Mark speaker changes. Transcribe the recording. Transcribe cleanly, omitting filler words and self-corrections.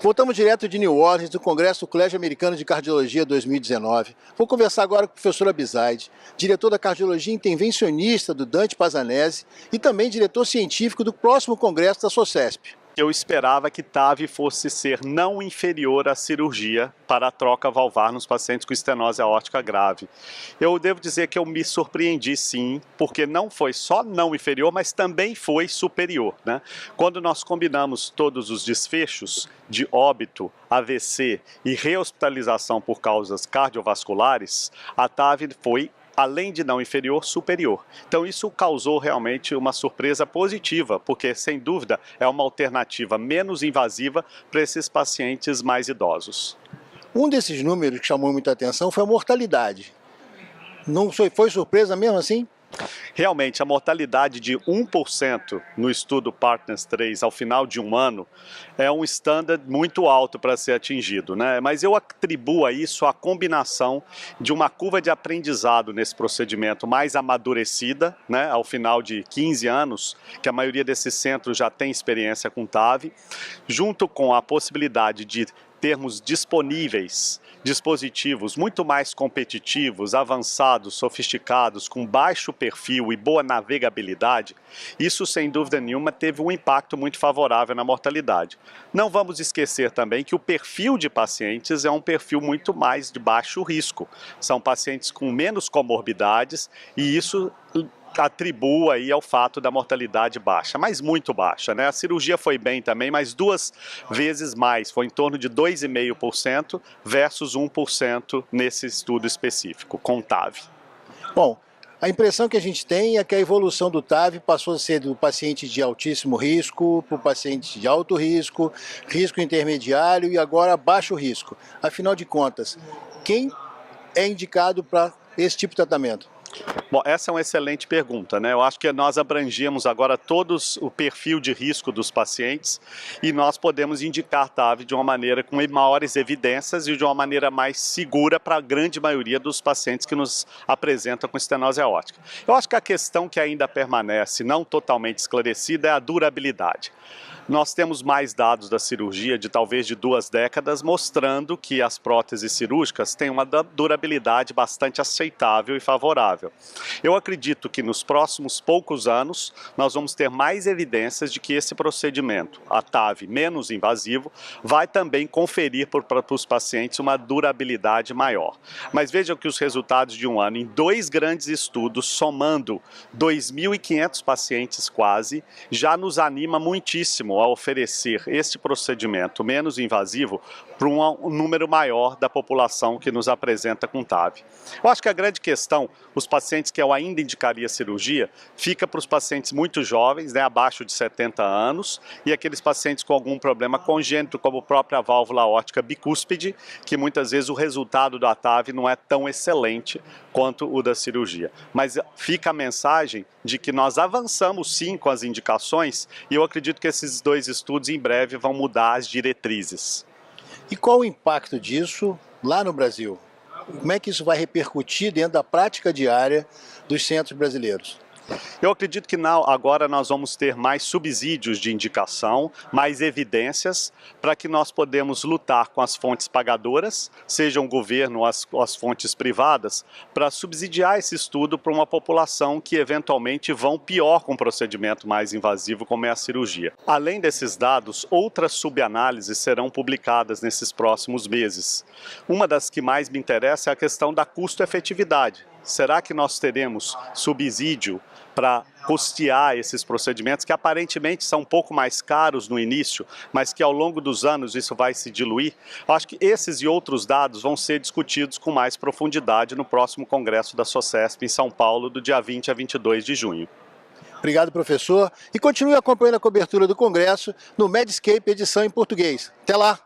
Speaker 1: Voltamos direto de New Orleans, do Congresso do Colégio Americano de Cardiologia 2019. Vou conversar agora com o professor Abizaid, diretor da Cardiologia Intervencionista do Dante Pazanese e também diretor científico do próximo congresso da SOCESP.
Speaker 2: Eu esperava que TAV fosse ser não inferior à cirurgia para a troca valvar nos pacientes com estenose aórtica grave. Eu devo dizer que eu me surpreendi sim, porque não foi só não inferior, mas também foi superior, né? Quando nós combinamos todos os desfechos de óbito, AVC e rehospitalização por causas cardiovasculares, a TAV foi, além de não inferior, superior. Então isso causou realmente uma surpresa positiva, porque sem dúvida é uma alternativa menos invasiva para esses pacientes mais idosos.
Speaker 1: Um desses números que chamou muita atenção foi a mortalidade. Não foi surpresa mesmo assim?
Speaker 2: Realmente, a mortalidade de 1% no estudo Partners 3 ao final de um ano é um standard muito alto para ser atingido, né? Mas eu atribuo a isso a combinação de uma curva de aprendizado nesse procedimento mais amadurecida, né? Ao final de 15 anos, que a maioria desses centros já tem experiência com TAV, junto com a possibilidade de termos disponíveis dispositivos muito mais competitivos, avançados, sofisticados, com baixo perfil e boa navegabilidade, isso sem dúvida nenhuma teve um impacto muito favorável na mortalidade. Não vamos esquecer também que o perfil de pacientes é um perfil muito mais de baixo risco. São pacientes com menos comorbidades e isso atribua aí ao fato da mortalidade baixa, mas muito baixa, né? A cirurgia foi bem também, mas 2 vezes mais, foi em torno de 2,5% versus 1% nesse estudo específico, com TAV.
Speaker 1: Bom, a impressão que a gente tem é que a evolução do TAV passou a ser do paciente de altíssimo risco para o paciente de alto risco, risco intermediário e agora baixo risco. Afinal de contas, quem é indicado para esse tipo de tratamento?
Speaker 2: Bom, essa é uma excelente pergunta, né? Eu acho que nós abrangemos agora todos o perfil de risco dos pacientes e nós podemos indicar TAV de uma maneira com maiores evidências e de uma maneira mais segura para a grande maioria dos pacientes que nos apresentam com estenose aórtica. Eu acho que a questão que ainda permanece não totalmente esclarecida é a durabilidade. Nós temos mais dados da cirurgia de talvez de 2 décadas mostrando que as próteses cirúrgicas têm uma durabilidade bastante aceitável e favorável. Eu acredito que nos próximos poucos anos nós vamos ter mais evidências de que esse procedimento, a TAV menos invasivo, vai também conferir para os pacientes uma durabilidade maior. Mas vejam que os resultados de um ano em 2 grandes estudos, somando 2.500 pacientes quase, já nos anima muitíssimo a oferecer este procedimento menos invasivo para um número maior da população que nos apresenta com TAV. Eu acho que a grande questão, os pacientes que eu ainda indicaria cirurgia, fica para os pacientes muito jovens, né, abaixo de 70 anos, e aqueles pacientes com algum problema congênito, como a própria válvula aórtica bicúspide, que muitas vezes o resultado da TAV não é tão excelente quanto o da cirurgia. Mas fica a mensagem de que nós avançamos sim com as indicações e eu acredito que esses 2 estudos em breve vão mudar as diretrizes.
Speaker 1: E qual o impacto disso lá no Brasil? Como é que isso vai repercutir dentro da prática diária dos centros brasileiros?
Speaker 2: Eu acredito que agora nós vamos ter mais subsídios de indicação, mais evidências, para que nós podemos lutar com as fontes pagadoras, sejam o governo ou as fontes privadas, para subsidiar esse estudo para uma população que eventualmente vão pior com um procedimento mais invasivo, como é a cirurgia. Além desses dados, outras subanálises serão publicadas nesses próximos meses. Uma das que mais me interessa é a questão da custo-efetividade. Será que nós teremos subsídio para custear esses procedimentos que aparentemente são um pouco mais caros no início, mas que ao longo dos anos isso vai se diluir? Eu acho que esses e outros dados vão ser discutidos com mais profundidade no próximo congresso da SOCESP em São Paulo, do dia 20 a 22 de junho.
Speaker 1: Obrigado, professor, e continue acompanhando a cobertura do congresso no Medscape edição em português. Até lá!